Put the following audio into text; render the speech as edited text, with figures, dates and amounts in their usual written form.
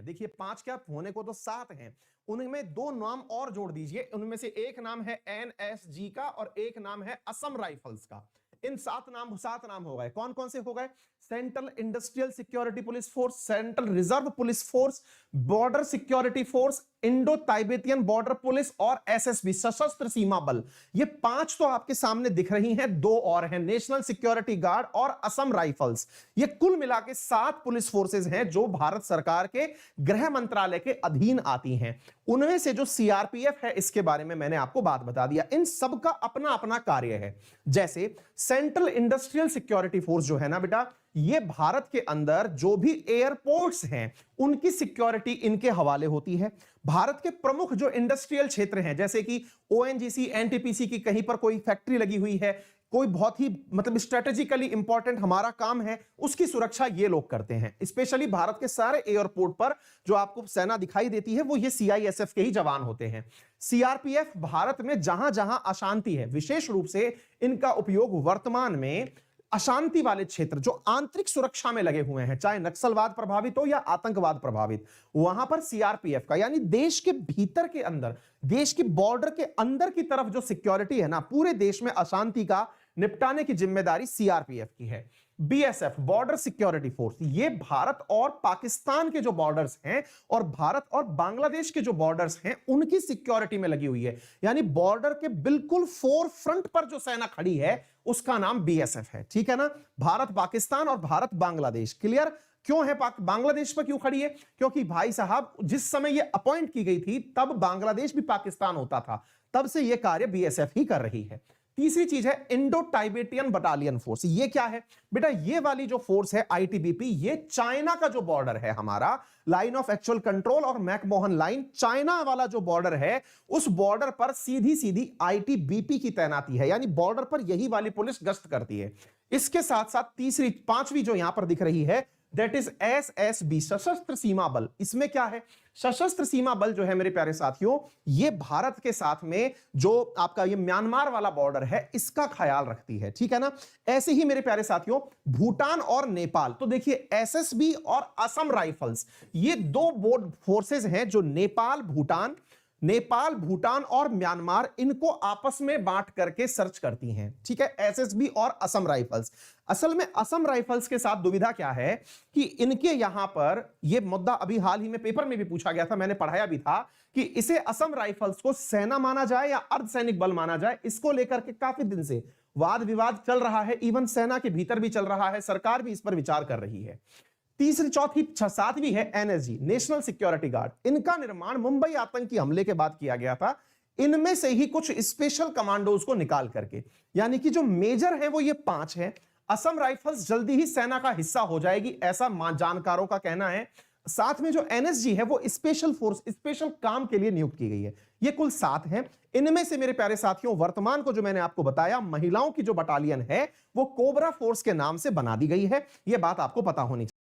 देखिए 5 क्या होने को तो 7 हैं, उनमें 2 नाम और जोड़ दीजिए। उनमें से एक नाम है एनएसजी का और एक नाम है असम राइफल्स का। इन 7 नाम हो गए। कौन कौन से हो गए? Central industrial security police force, central reserve police force, border security force, Indo Tibetan border police और एसएसबी सशस्त्र सीमा बल। ये 5 तो आपके सामने दिख रही हैं, 2 और हैं नेशनल सिक्योरिटी गार्ड और असम राइफल्स। ये कुल मिला के 7 पुलिस फोर्सेज हैं जो भारत सरकार के गृह मंत्रालय के अधीन आती हैं। उनमें से जो सीआरपीएफ है, इसके बारे में मैंने आपको बात बता दिया। इन सब का अपना अपना कार्य है। जैसे सेंट्रल इंडस्ट्रियल सिक्योरिटी फोर्स जो है ना बेटा, ये भारत के अंदर जो भी एयरपोर्ट्स हैं उनकी सिक्योरिटी इनके हवाले होती है। भारत के प्रमुख जो इंडस्ट्रियल क्षेत्र हैं, जैसे कि ओएनजीसी, एनटीपीसी की कहीं पर कोई फैक्ट्री लगी हुई है, कोई बहुत ही मतलब स्ट्रेटेजिकली इंपॉर्टेंट हमारा काम है, उसकी सुरक्षा ये लोग करते हैं। स्पेशली भारत के सारे एयरपोर्ट पर जो आपको सेना दिखाई देती है वो ये सीआईएसएफ के ही जवान होते हैं। सीआरपीएफ भारत में जहां जहां अशांति है, विशेष रूप से इनका उपयोग वर्तमान में अशांति वाले क्षेत्र जो आंतरिक सुरक्षा में लगे हुए हैं, चाहे नक्सलवाद प्रभावित हो या आतंकवाद प्रभावित, वहां पर सीआरपीएफ का, यानी देश के भीतर के अंदर, देश की बॉर्डर के अंदर की तरफ जो सिक्योरिटी है ना, पूरे देश में अशांति का निपटाने की जिम्मेदारी सीआरपीएफ की है। बीएसएफ, बॉर्डर सिक्योरिटी फोर्स, ये भारत और पाकिस्तान के जो बॉर्डर्स हैं और भारत और बांग्लादेश के जो बॉर्डर्स हैं उनकी सिक्योरिटी में लगी हुई है। यानी बॉर्डर के बिल्कुल फोर फ्रंट पर जो सेना खड़ी है उसका नाम बीएसएफ है। ठीक है ना? भारत पाकिस्तान और भारत बांग्लादेश। क्लियर? क्यों है बांग्लादेश पर क्यों खड़ी है? क्योंकि भाई साहब जिस समय ये अपॉइंट की गई थी तब बांग्लादेश भी पाकिस्तान होता था, तब से ये कार्य बीएसएफ ही कर रही है। तीसरी चीज है इंडो तिब्बतियन बटालियन फोर्स। ये क्या है बेटा? ये वाली जो फोर्स है आईटीबीपी, ये चाइना का जो बॉर्डर है हमारा, लाइन ऑफ एक्चुअल कंट्रोल और मैकमोहन लाइन, चाइना वाला जो बॉर्डर है, उस बॉर्डर पर सीधी सीधी आईटीबीपी की तैनाती है। यानी बॉर्डर पर यही वाली पुलिस गश्त करती है। इसके साथ साथ पांचवी जो यहां पर दिख रही है, दैट इज एसएसबी, सशस्त्र सीमा बल। इसमें क्या है? सशस्त्र सीमा बल जो है मेरे प्यारे साथियों, ये भारत के साथ में जो आपका ये म्यांमार वाला बॉर्डर है इसका ख्याल रखती है। ठीक है ना? ऐसे ही मेरे प्यारे साथियों भूटान और नेपाल, तो देखिए एसएसबी और असम राइफल्स, ये 2 बोर्ड फोर्सेस हैं जो नेपाल, भूटान और म्यांमार, इनको आपस में बांट करके सर्च करती हैं। ठीक है? एसएसबी और असम राइफल्स। असल में असम राइफल्स के साथ दुविधा क्या है कि इनके यहां पर यह मुद्दा अभी हाल ही में पेपर में भी पूछा गया था, मैंने पढ़ाया भी था कि इसे असम राइफल्स को सेना माना जाए या अर्धसैनिक बल माना जाए। इसको लेकर के काफी दिन से वाद विवाद चल रहा है, इवन सेना के भीतर भी चल रहा है, सरकार भी इस पर विचार कर रही है। तीसरी, चौथी, सातवीं है एनएसजी, नेशनल सिक्योरिटी गार्ड। इनका निर्माण मुंबई आतंकी हमले के बाद किया गया था। इनमें से ही कुछ स्पेशल कमांडोज को निकाल करके, यानी कि जो मेजर है वो ये 5 है। असम राइफल्स जल्दी ही सेना का हिस्सा हो जाएगी, ऐसा जानकारों का कहना है। साथ में जो एनएसजी है वो स्पेशल फोर्स, स्पेशल काम के लिए नियुक्त की गई है। ये कुल 7 हैं। इनमें से मेरे प्यारे साथियों वर्तमान को जो मैंने आपको बताया, महिलाओं की जो बटालियन है वो कोबरा फोर्स के नाम से बना दी गई है। यह बात आपको पता होनी चाहिए।